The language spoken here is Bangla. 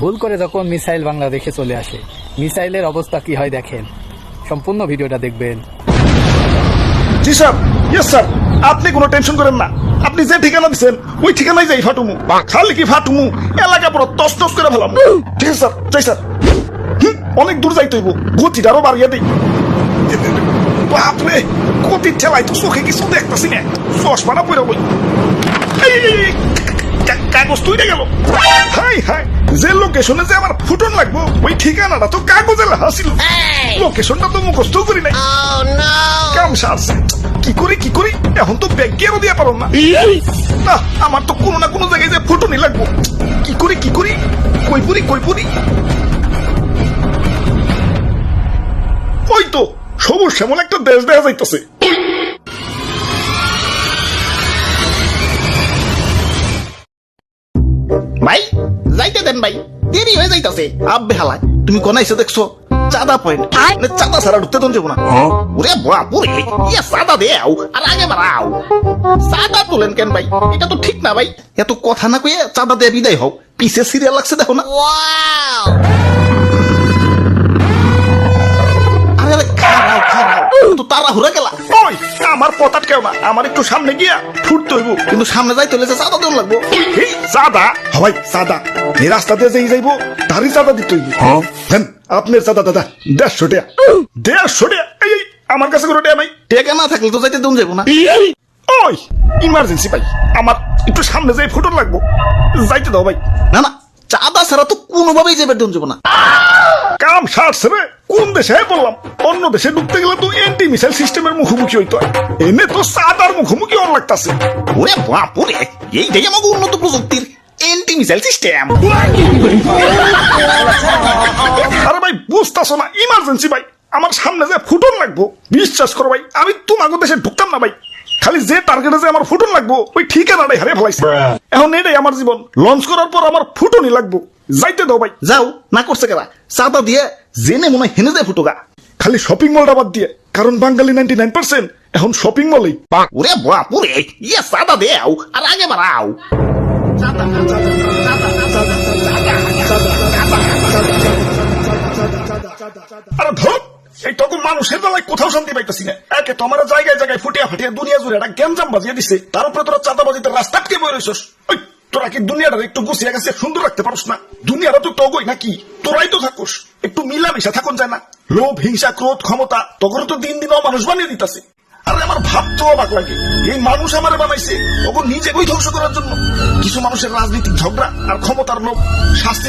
ভুল করে যখন মিসাইল বাংলাদেশে চলে আসে, মিসাইলের অবস্থা কি হয় দেখেন। সম্পূর্ণ ভিডিওটা দেখবেন। জি স্যার, ইয়েস স্যার, আপনি কোনো টেনশন করেন না। আপনি যে ঠিকানা দিচ্ছেন ওই ঠিকানায় যাই ফাটুমু। খালি কি ফাটুমু, এলাকা পুরো তস তস করে ফেলাম। ঠিক আছে স্যার, যাই স্যার। অনেক দূর যাইতে হইব, গতিটা আরো বাড়িয়ে দিই। বাপরে, গতির ঠেলাই তো চোখে কিছু দেখতেছি না। চশমাটা পরে বই, কাগজ তুই গেল। হাই হাই, যে লোকেশনে যে আমার ফুটন লাগবো ওই ঠিকানাটা তো কাগজে লেখা ছিল। লোকেশনটা তো মুখস্থ করি নাই। কাম সারছে, কি করি এখন তো ব্যাগ গিয়েও দিয়ে পারো না। আমার তো কোনো না কোনো জায়গায় যে ফুটনই লাগবো। কি করি কই পুরি। ওই তো সবুজ শ্যামল একটা দেশ দেখা যাইতেছে। ভাই যাইতে দেন ভাই, দেরি হয়ে যাইতাছে। আব্বে হালায়, তুমি কোন আইসো দেখছো? চাঁদা পয়েন্ট, চাঁদা ছাড়া ঢুকতে তো যাবো না। ওরে বাপুরে, ইয়া চাঁদা দেও আর আগে বাড়াও। চাঁদা তোলেন কেন ভাই? এটা তো ঠিক না ভাই। এত কথা না কইয়া চাঁদা দিয়ে বিদায় হও। পিছে সিরিয়াল লাগছে দেখো না। আরে আরে, খারাও তো তাড়াহুড়া গেলা। ওই আমার পথ আটকেও না, আমার একটু সামনে গিয়া ফুটতে হইব। কিন্তু সামনে যাইতে হলে যে চাঁদা দেওয়া লাগবো। এই চাঁদা হবাই চাঁদা, এই রাস্তা দিয়ে যেই যাইবো তারই চাঁদা দিতে হইব। হ্যাঁ, আপনার চাঁদা দাদা 150 টাকা। 150 টাকা? এই আমার কাছে কোনো টাকা নাই। টেকা না থাকলে তো যাইতে দেন যাবো না। ওই ইমার্জেন্সি ভাই, আমার একটু সামনে যাই ফুটন লাগবো, যাইতে দাও ভাই। না না, চাঁদা ছাড়া তো কোনোভাবেই যাবে দেন যাবো না। কাম সারছে রে। কোন দেশে বললাম? অন্য দেশে ঢুকতে গেলে তো এন্টি মিসাইল সিস্টেমের মুখোমুখি হইতে হয়, এনে তো চাঁদার মুখোমুখি অন লাগতাছে। ওরে বাপুরে, এইটাই আমাকে উন্নত প্রযুক্তির এন্টি মিসাইল সিস্টেম। আরে ভাই বুঝতাছো না, ইমার্জেন্সি ভাই, আমার সামনে যে ফুটন লাগবো। বিশ্বাস করো ভাই, আমি তোমাকে দেশে ঢুকতাম না ভাই। খালি যে টার্গেটে যে আমার ফুটন লাগবো ওই ঠিকানাটাই হারিয়ে ফেলাইছে। এখন এটাই আমার জীবন। লঞ্চ করার পর আমার ফুটনই লাগবো, যাইতে দাও ভাই। যাও না করছে কেলা, চাঁদা দিয়ে জেনে মনে হয় হেনে যায় ফুটোগা। খালি শপিং মলটা বাদ দিয়ে, কারণ বাঙালি 99% এখন শপিং মলেই। ওরে বাপুরে, ইয়া চাঁদা দেও আর আগে বাড়াও। আরে ধর, এই তখন মানুষের বেলায় কোথাও শান্তি পাইতেছি না। একে তো আমার জায়গায় জায়গায় ফুটিয়া ফাটিয়া দুনিয়া জুড়ে একটা গ্যাঞ্জাম বাজিয়ে দিছে। তার উপরে তোরা চাঁদাবাজিতে রাস্তা আটকে বই রইছস। ওই তোরা কি দুনিয়াটা একটু গুছিয়ে গেছে সুন্দর রাখতে পারস না? দুনিয়াটা তো টগই নাকি? তোরাই তো থাকোস, একটু মিলামিশা থাকুন যায় না? লোভ, হিংসা, ক্রোধ, ক্ষমতা তখন তো দিন দিন মানুষ বানিয়ে দিতেছে। আরে আমার ভাবতেও অবাক লাগে, এই মানুষ আমারে বানাইছে তখন নিজেকেই ধ্বংস করার জন্য। কিছু মানুষের রাজনীতিক ঝগড়া আর ক্ষমতার লোভ শাস্তি